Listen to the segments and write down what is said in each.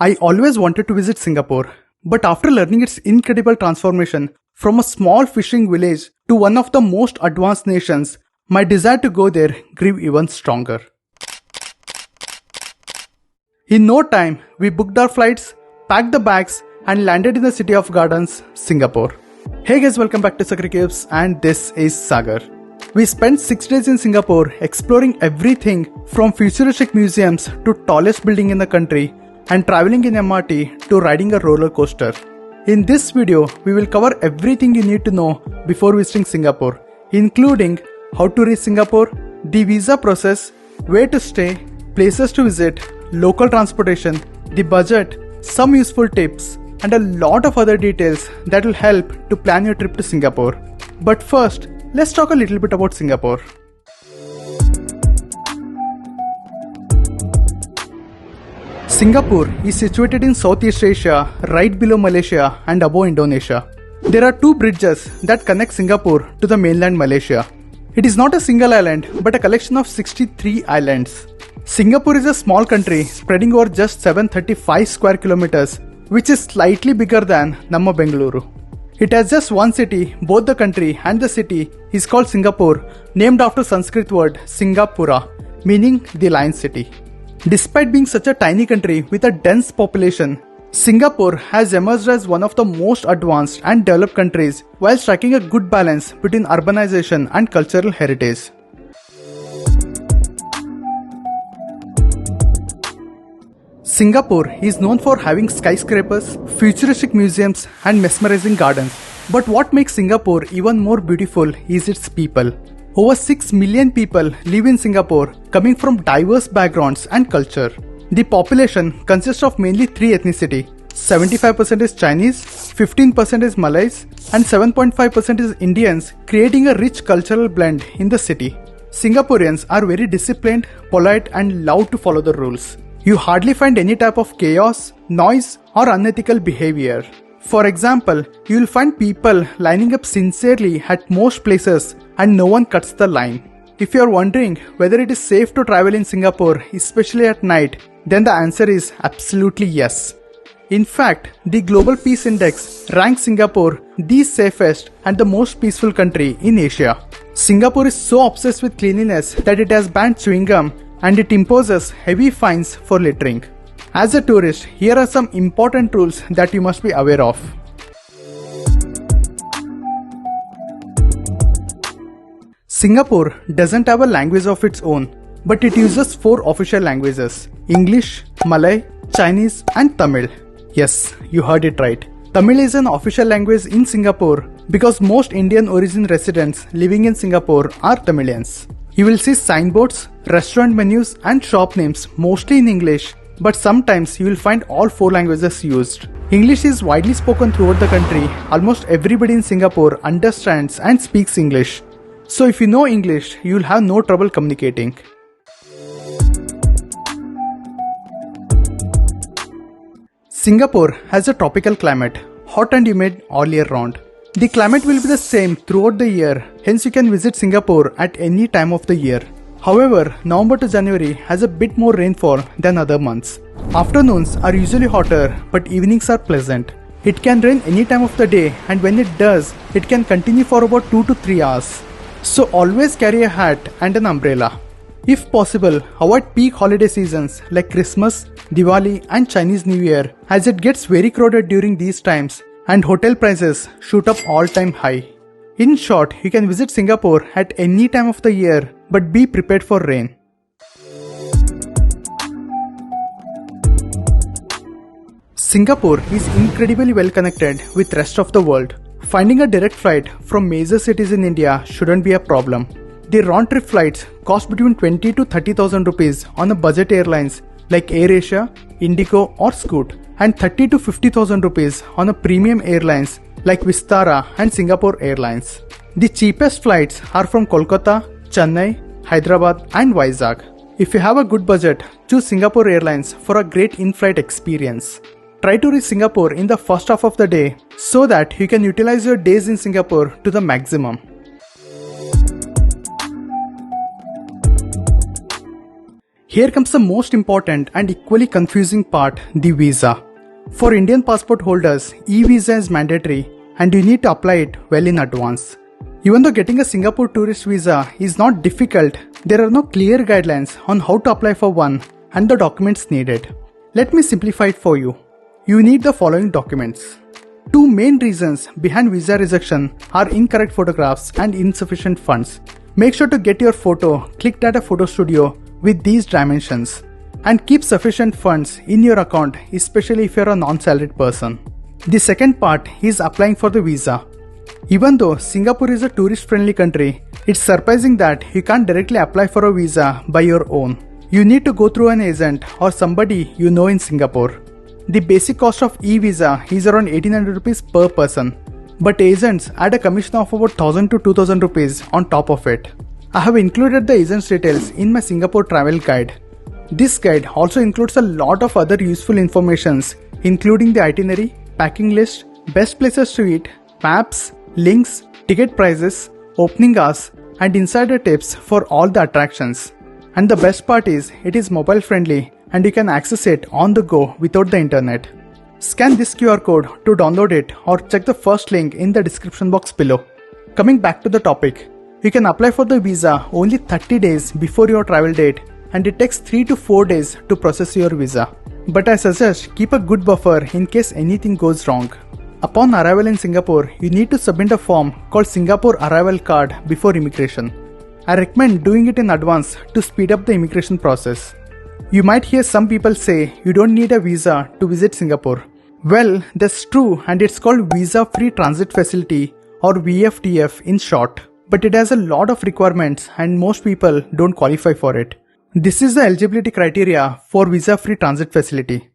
I always wanted to visit Singapore, but after learning its incredible transformation from a small fishing village to one of the most advanced nations, my desire to go there grew even stronger. In no time, we booked our flights, packed the bags, and landed in the city of gardens, Singapore. Hey guys, welcome back to Sakri Caves, and this is Sagar. We spent 6 days in Singapore exploring everything from futuristic museums to tallest building in the country and traveling in MRT to riding a roller coaster. In this video, we will cover everything you need to know before visiting Singapore, including how to reach Singapore, the visa process, where to stay, places to visit, local transportation, the budget, some useful tips, and a lot of other details that will help to plan your trip to Singapore. But first, let's talk a little bit about Singapore. Singapore is situated in Southeast Asia, right below Malaysia and above Indonesia. There are two bridges that connect Singapore to the mainland Malaysia. It is not a single island, but a collection of 63 islands. Singapore is a small country spreading over just 735 square kilometers, which is slightly bigger than Namma Bengaluru. It has just one city. Both the country and the city is called Singapore, named after Sanskrit word Singapura, meaning the lion city. Despite being such a tiny country with a dense population, Singapore has emerged as one of the most advanced and developed countries while striking a good balance between urbanization and cultural heritage. Singapore is known for having skyscrapers, futuristic museums, and mesmerizing gardens. But what makes Singapore even more beautiful is its people. Over 6 million people live in Singapore, coming from diverse backgrounds and culture. The population consists of mainly three ethnicities. 75% is Chinese, 15% is Malays, and 7.5% is Indians, creating a rich cultural blend in the city. Singaporeans are very disciplined, polite, and love to follow the rules. You hardly find any type of chaos, noise, or unethical behavior. For example, you will find people lining up sincerely at most places and no one cuts the line. If you are wondering whether it is safe to travel in Singapore, especially at night, then the answer is absolutely yes. In fact, the Global Peace Index ranks Singapore the safest and the most peaceful country in Asia. Singapore is so obsessed with cleanliness that it has banned chewing gum and it imposes heavy fines for littering. As a tourist, here are some important rules that you must be aware of. Singapore doesn't have a language of its own, but it uses 4 official languages: English, Malay, Chinese, and Tamil. Yes, you heard it right. Tamil is an official language in Singapore because most Indian origin residents living in Singapore are Tamilians. You will see signboards, restaurant menus, and shop names mostly in English, but sometimes you will find all 4 languages used. English is widely spoken throughout the country. Almost everybody in Singapore understands and speaks English. So if you know English, you will have no trouble communicating. Singapore has a tropical climate, hot and humid all year round. The climate will be the same throughout the year, hence you can visit Singapore at any time of the year. However, November to January has a bit more rainfall than other months. Afternoons are usually hotter, but evenings are pleasant. It can rain any time of the day, and when it does, it can continue for about 2 to 3 hours. So always carry a hat and an umbrella. If possible, avoid peak holiday seasons like Christmas, Diwali, and Chinese New Year, as it gets very crowded during these times and hotel prices shoot up all-time high. In short, you can visit Singapore at any time of the year, but be prepared for rain. Singapore is incredibly well connected with the rest of the world. Finding a direct flight from major cities in India shouldn't be a problem. The round-trip flights cost between 20 to 30,000 rupees on a budget airlines like AirAsia, Indigo, or Scoot, and 30 to 50,000 rupees on a premium airlines like Vistara and Singapore Airlines. The cheapest flights are from Kolkata, Chennai, Hyderabad, and Vizag. If you have a good budget, choose Singapore Airlines for a great in-flight experience. Try to reach Singapore in the first half of the day so that you can utilize your days in Singapore to the maximum. Here comes the most important and equally confusing part, the visa. For Indian passport holders, e-visa is mandatory and you need to apply it well in advance. Even though getting a Singapore tourist visa is not difficult, there are no clear guidelines on how to apply for one and the documents needed. Let me simplify it for you. You need the following documents. Two main reasons behind visa rejection are incorrect photographs and insufficient funds. Make sure to get your photo clicked at a photo studio with these dimensions and keep sufficient funds in your account, especially if you're a non-salaried person. The second part is applying for the visa. Even though Singapore is a tourist-friendly country, it's surprising that you can't directly apply for a visa by your own. You need to go through an agent or somebody you know in Singapore. The basic cost of e-visa is around 1800 rupees per person, but agents add a commission of about 1000 to 2000 rupees on top of it. I have included the agent's details in my Singapore travel guide. This guide also includes a lot of other useful informations, including the itinerary, packing list, best places to eat, maps, links, ticket prices, opening hours, and insider tips for all the attractions. And the best part is, it is mobile friendly and you can access it on the go without the internet. Scan this QR code to download it or check the first link in the description box below. Coming back to the topic, you can apply for the visa only 30 days before your travel date and it takes 3 to 4 days to process your visa. But I suggest keep a good buffer in case anything goes wrong. Upon arrival in Singapore, you need to submit a form called Singapore Arrival Card before immigration. I recommend doing it in advance to speed up the immigration process. You might hear some people say you don't need a visa to visit Singapore. Well, that's true and it's called Visa Free Transit Facility or VFTF in short. But it has a lot of requirements and most people don't qualify for it. This is the eligibility criteria for Visa Free Transit Facility.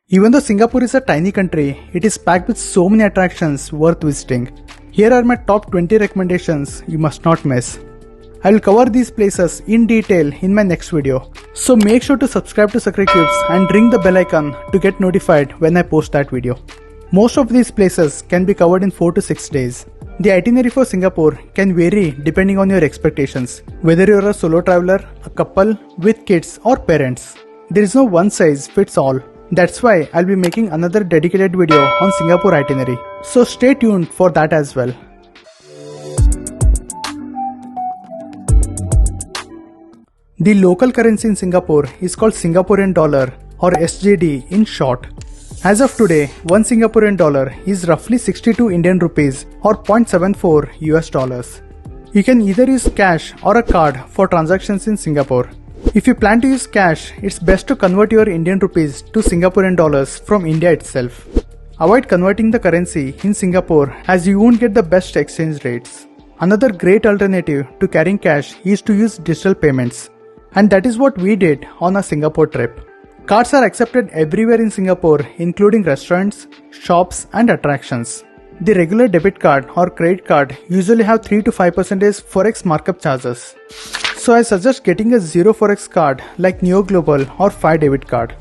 Even though Singapore is a tiny country, it is packed with so many attractions worth visiting. Here are my top 20 recommendations you must not miss. I will cover these places in detail in my next video. So make sure to subscribe to SakriCubes and ring the bell icon to get notified when I post that video. Most of these places can be covered in 4 to 6 days. The itinerary for Singapore can vary depending on your expectations, whether you're a solo traveler, a couple, with kids or parents. There is no one size fits all. That's why I'll be making another dedicated video on Singapore itinerary. So stay tuned for that as well. The local currency in Singapore is called Singaporean dollar or SGD in short. As of today, one Singaporean dollar is roughly 62 Indian rupees or $0.74 US dollars. You can either use cash or a card for transactions in Singapore. If you plan to use cash, it's best to convert your Indian rupees to Singaporean dollars from India itself. Avoid converting the currency in Singapore as you won't get the best exchange rates. Another great alternative to carrying cash is to use digital payments. And that is what we did on our Singapore trip. Cards are accepted everywhere in Singapore, including restaurants, shops, and attractions. The regular debit card or credit card usually have 3 to 5% forex markup charges. So I suggest getting a 0 forex card like Niyo Global or Fi debit card.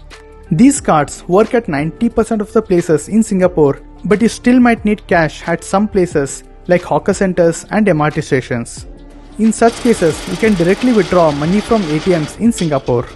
These cards work at 90% of the places in Singapore, but you still might need cash at some places like hawker centers and MRT stations. In such cases, you can directly withdraw money from ATMs in Singapore.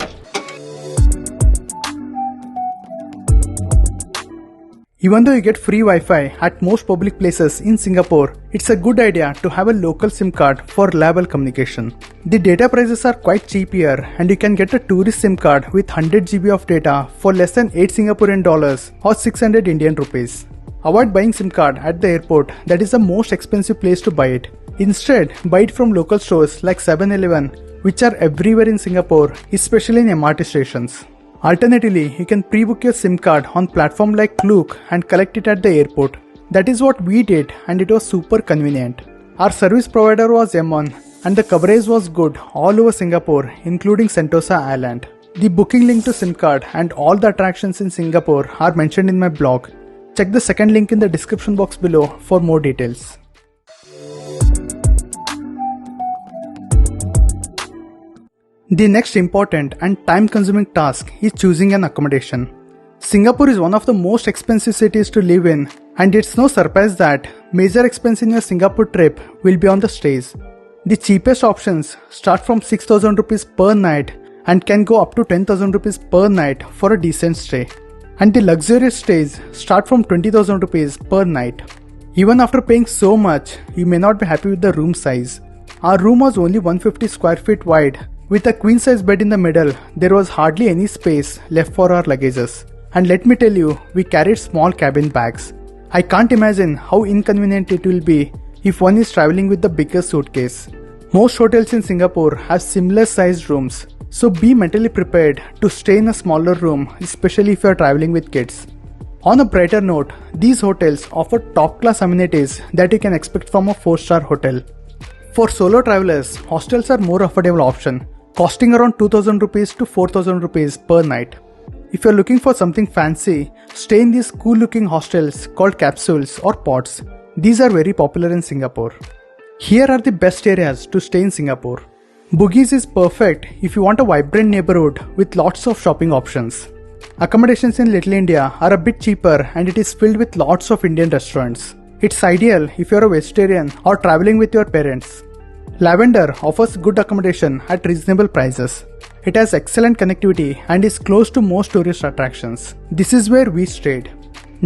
Even though you get free Wi-Fi at most public places in Singapore, it's a good idea to have a local SIM card for reliable communication. The data prices are quite cheap here and you can get a tourist SIM card with 100 GB of data for less than 8 Singaporean dollars or 600 Indian rupees. Avoid buying SIM card at the airport, that is the most expensive place to buy it. Instead, buy it from local stores like 7-Eleven, which are everywhere in Singapore, especially in MRT stations. Alternatively, you can pre-book your SIM card on platform like Klook and collect it at the airport. That is what we did and it was super convenient. Our service provider was M1 and the coverage was good all over Singapore, including Sentosa Island. The booking link to SIM card and all the attractions in Singapore are mentioned in my blog. Check the second link in the description box below for more details. The next important and time-consuming task is choosing an accommodation. Singapore is one of the most expensive cities to live in, and it's no surprise that major expense in your Singapore trip will be on the stays. The cheapest options start from 6,000 rupees per night and can go up to 10,000 rupees per night for a decent stay. And the luxurious stays start from 20,000 rupees per night. Even after paying so much, you may not be happy with the room size. Our room was only 150 square feet wide. With a queen size bed in the middle, there was hardly any space left for our luggages. And let me tell you, we carried small cabin bags. I can't imagine how inconvenient it will be if one is traveling with the bigger suitcase. Most hotels in Singapore have similar sized rooms, so be mentally prepared to stay in a smaller room, especially if you are traveling with kids. On a brighter note, these hotels offer top-class amenities that you can expect from a 4-star hotel. For solo travelers, hostels are more affordable option, costing around 2,000 rupees to 4,000 rupees per night. If you are looking for something fancy, stay in these cool-looking hostels called capsules or pods. These are very popular in Singapore. Here are the best areas to stay in Singapore. Bugis is perfect if you want a vibrant neighborhood with lots of shopping options. Accommodations in Little India are a bit cheaper and it is filled with lots of Indian restaurants. It's ideal if you're a vegetarian or traveling with your parents. Lavender offers good accommodation at reasonable prices. It has excellent connectivity and is close to most tourist attractions. This is where we stayed.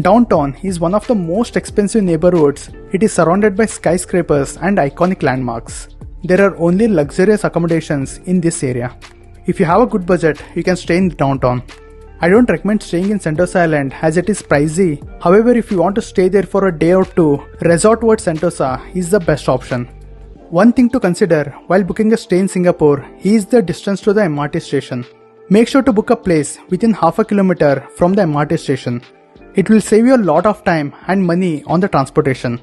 Downtown is one of the most expensive neighborhoods. It is surrounded by skyscrapers and iconic landmarks. There are only luxurious accommodations in this area. If you have a good budget, you can stay in downtown. I don't recommend staying in Sentosa Island as it is pricey. However, if you want to stay there for a day or two, Resort World Sentosa is the best option. One thing to consider while booking a stay in Singapore is the distance to the MRT station. Make sure to book a place within half a kilometer from the MRT station. It will save you a lot of time and money on the transportation.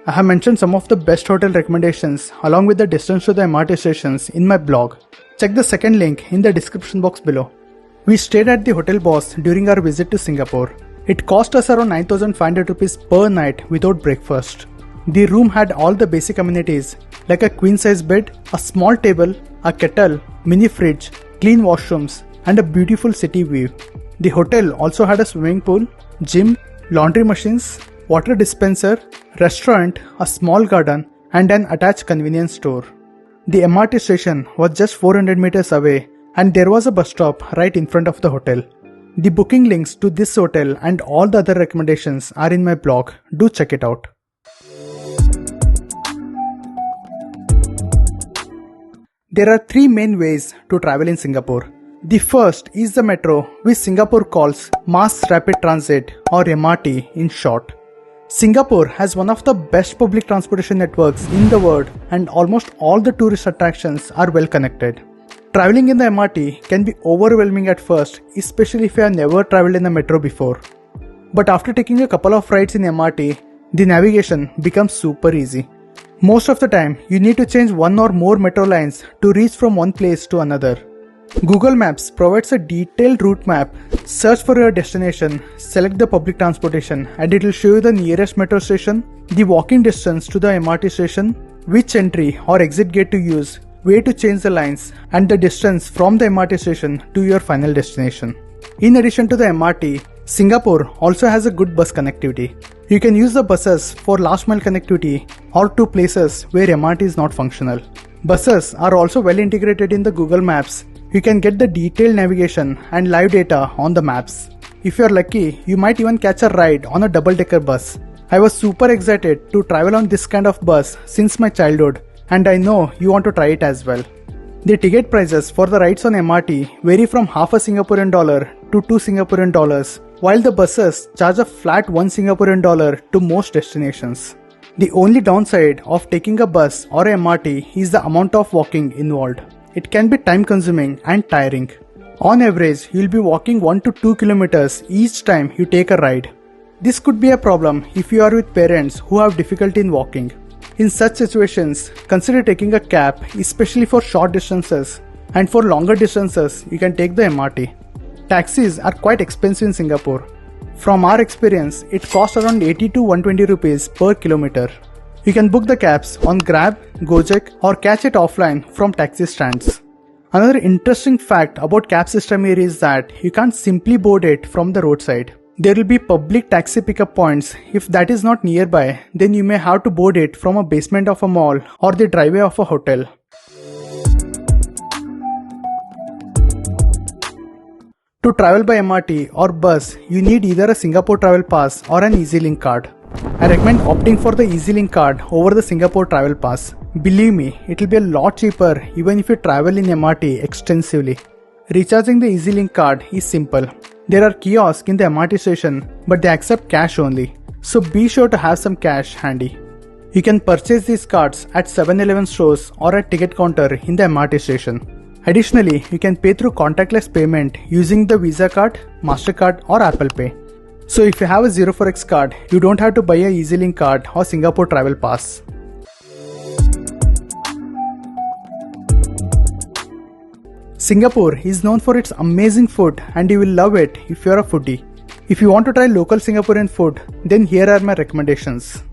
I have mentioned some of the best hotel recommendations along with the distance to the MRT stations in my blog. Check the second link in the description box below. We stayed at the Hotel Boss during our visit to Singapore. It cost us around 9,500 rupees per night without breakfast. The room had all the basic amenities like a queen size bed, a small table, a kettle, mini fridge, clean washrooms and a beautiful city view. The hotel also had a swimming pool, gym, laundry machines, water dispenser, restaurant, a small garden and an attached convenience store. The MRT station was just 400 meters away and there was a bus stop right in front of the hotel. The booking links to this hotel and all the other recommendations are in my blog. Do check it out. There are 3 main ways to travel in Singapore. The first is the metro, which Singapore calls Mass Rapid Transit or MRT in short. Singapore has one of the best public transportation networks in the world and almost all the tourist attractions are well connected. Traveling in the MRT can be overwhelming at first, especially if you have never traveled in the metro before. But after taking a couple of rides in MRT, the navigation becomes super easy. Most of the time, you need to change one or more metro lines to reach from one place to another. Google Maps provides a detailed route map. Search for your destination, select the public transportation and it will show you the nearest metro station, the walking distance to the MRT station, which entry or exit gate to use, where to change the lines and the distance from the MRT station to your final destination. In addition to the MRT, Singapore also has a good bus connectivity. You can use the buses for last mile connectivity or to places where MRT is not functional. Buses are also well integrated in the Google Maps. You can get the detailed navigation and live data on the maps. If you are lucky, you might even catch a ride on a double-decker bus. I was super excited to travel on this kind of bus since my childhood and I know you want to try it as well. The ticket prices for the rides on MRT vary from half a Singaporean dollar to 2 Singaporean dollars, while the buses charge a flat 1 Singaporean dollar to most destinations. The only downside of taking a bus or MRT is the amount of walking involved. It can be time consuming and tiring. On average, you'll be walking 1 to 2 kilometers each time you take a ride. This could be a problem if you are with parents who have difficulty in walking. In such situations, consider taking a cab, especially for short distances, and for longer distances, you can take the MRT. Taxis are quite expensive in Singapore. From our experience, it costs around 80 to 120 rupees per kilometer. You can book the cabs on Grab, Gojek or catch it offline from taxi stands. Another interesting fact about cab system here is that you can't simply board it from the roadside. There will be public taxi pickup points. If that is not nearby, then you may have to board it from a basement of a mall or the driveway of a hotel. To travel by MRT or bus, you need either a Singapore Travel Pass or an EZ-Linkk card. I recommend opting for the EZ-Linkk card over the Singapore Travel Pass. Believe me, it will be a lot cheaper even if you travel in MRT extensively. Recharging the EZ-Linkk card is simple. There are kiosks in the MRT station, but they accept cash only. So be sure to have some cash handy. You can purchase these cards at 7-Eleven stores or at ticket counter in the MRT station. Additionally, you can pay through contactless payment using the Visa card, MasterCard or Apple Pay. So if you have a 04X card, you don't have to buy a EZ-Linkk card or Singapore Travel Pass. Singapore is known for its amazing food and you will love it if you are a foodie. If you want to try local Singaporean food, then here are my recommendations.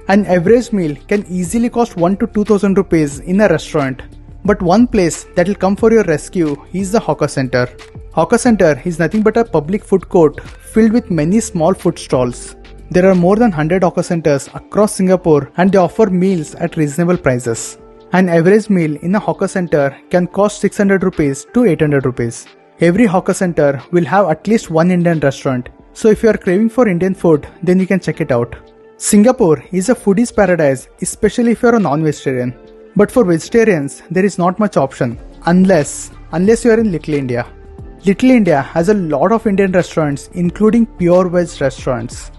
An average meal can easily cost 1 to 2,000 rupees in a restaurant. But one place that will come for your rescue is the hawker center. Hawker center is nothing but a public food court filled with many small food stalls. There are more than 100 hawker centers across Singapore and they offer meals at reasonable prices. An average meal in a hawker center can cost 600 rupees to 800 rupees. Every hawker center will have at least one Indian restaurant. So if you are craving for Indian food, then you can check it out. Singapore is a foodie's paradise, especially if you are a non-vegetarian. But for vegetarians, there is not much option unless you are in Little India. Little India has a lot of Indian restaurants including pure veg restaurants.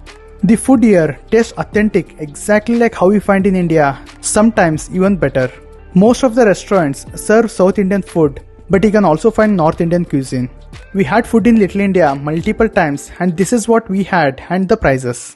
The food here tastes authentic exactly like how we find in India, sometimes even better. Most of the restaurants serve South Indian food, but you can also find North Indian cuisine. We had food in Little India multiple times and this is what we had and the prices.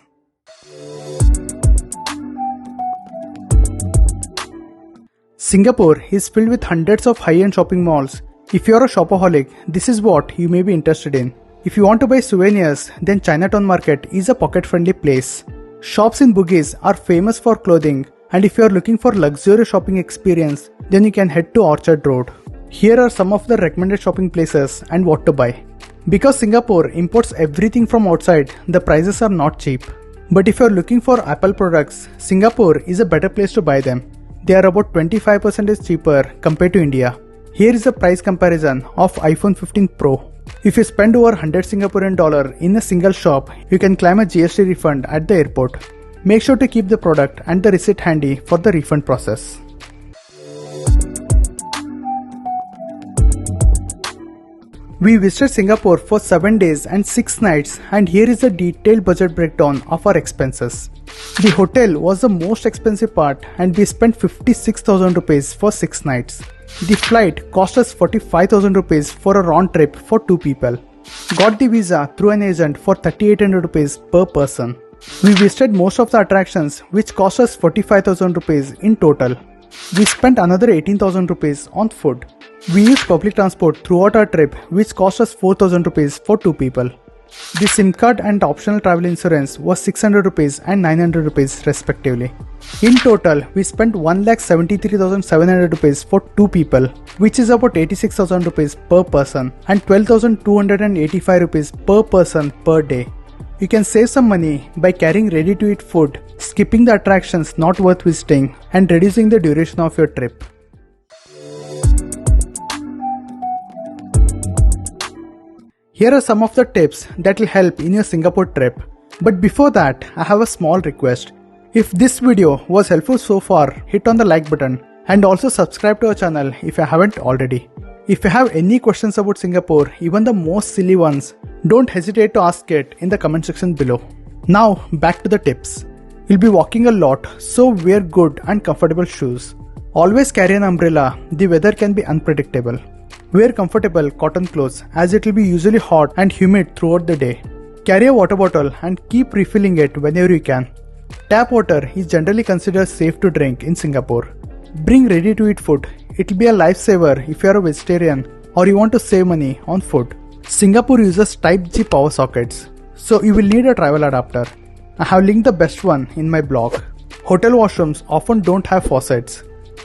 Singapore is filled with hundreds of high-end shopping malls. If you are a shopaholic, this is what you may be interested in. If you want to buy souvenirs, then Chinatown Market is a pocket-friendly place. Shops in Bugis are famous for clothing, and if you are looking for luxurious shopping experience, then you can head to Orchard Road. Here are some of the recommended shopping places and what to buy. Because Singapore imports everything from outside, the prices are not cheap. But if you are looking for Apple products, Singapore is a better place to buy them. They are about 25% cheaper compared to India. Here is a price comparison of iPhone 15 Pro. If you spend over 100 Singaporean dollar in a single shop, you can claim a GST refund at the airport. Make sure to keep the product and the receipt handy for the refund process. We visited Singapore for 7 days and 6 nights and here is a detailed budget breakdown of our expenses. The hotel was the most expensive part and we spent 56,000 rupees for 6 nights. The flight cost us 45,000 rupees for a round trip for 2 people. Got the visa through an agent for 3,800 rupees per person. We visited most of the attractions which cost us 45,000 rupees in total. We spent another 18,000 rupees on food. We used public transport throughout our trip which cost us 4,000 rupees for 2 people. The SIM card and optional travel insurance was 600 rupees and 900 rupees respectively. In total, we spent 1,73,700 rupees for 2 people, which is about 86,000 rupees per person and 12,285 rupees per person per day. You can save some money by carrying ready-to-eat food, skipping the attractions not worth visiting, and reducing the duration of your trip. Here are some of the tips that will help in your Singapore trip. But before that, I have a small request. If this video was helpful so far, hit on the like button and also subscribe to our channel if you haven't already. If you have any questions about Singapore, even the most silly ones, don't hesitate to ask it in the comment section below. Now back to the tips. You'll be walking a lot, so wear good and comfortable shoes. Always carry an umbrella, the weather can be unpredictable. Wear comfortable cotton clothes as it will be usually hot and humid throughout the day. Carry a water bottle and keep refilling it whenever you can. Tap water is generally considered safe to drink in Singapore. Bring ready to eat food. It will be a lifesaver if you are a vegetarian or you want to save money on food. Singapore uses Type G power sockets, so you will need a travel adapter. I have linked the best one in my blog. Hotel washrooms often don't have faucets,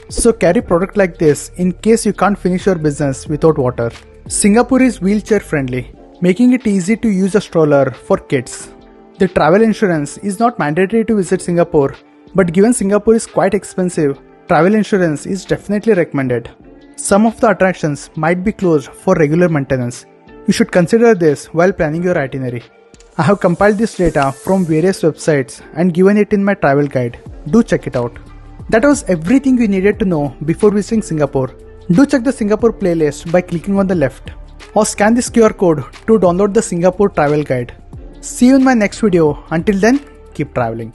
so carry product like this in case you can't finish your business without water. Singapore is wheelchair friendly. making it easy to use a stroller for kids. The travel insurance is not mandatory to visit Singapore, but given Singapore is quite expensive, travel insurance is definitely recommended. Some of the attractions might be closed for regular maintenance. You should consider this while planning your itinerary. I have compiled this data from various websites and given it in my travel guide. Do check it out. That was everything you needed to know before visiting Singapore. Do check the Singapore playlist by clicking on the left, or scan this QR code to download the Singapore travel guide. See you in my next video. Until then, keep traveling.